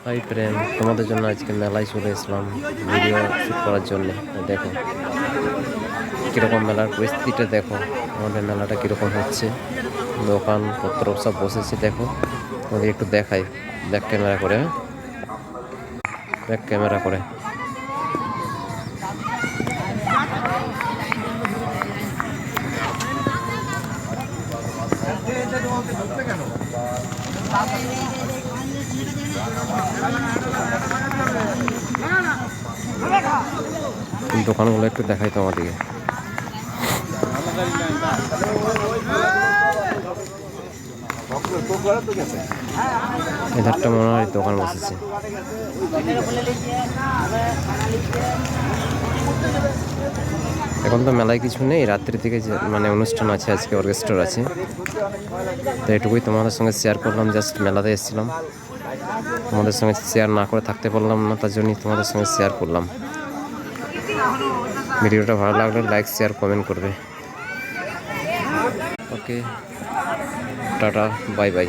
Hi friend, তোমাদের জন্য আজকে মেলায় চলে এসলাম ভিডিও শ্যুট করার জন্য। দেখো কীরকম মেলার পরিস্থিতিটা, দেখো আমাদের মেলাটা কীরকম হচ্ছে, দোকানপত্র সব বসেছে। দেখো তোমাদের একটু দেখাই ব্যাক ক্যামেরা করে, ব্যাক ক্যামেরা করে। দোকানগুলো একটু দেখাই তোমাদেরকে। এধারটা মনে হয় দোকান বসেছে। এখন তো মেলায় কিছু নেই, রাত্রি থেকে যে মানে অনুষ্ঠান আছে, আজকে অর্কেস্ট্রা আছে। তো এটুকুই তোমাদের সঙ্গে শেয়ার করলাম, জাস্ট মেলাতে এসেছিলাম, তোমাদের সঙ্গে শেয়ার না করে থাকতে পারলাম না, তার জন্যই তোমাদের সঙ্গে শেয়ার করলাম। ভিডিওটা ভালো লাগলে লাইক শেয়ার কমেন্ট করবে। ওকে, টাটা, বাই বাই।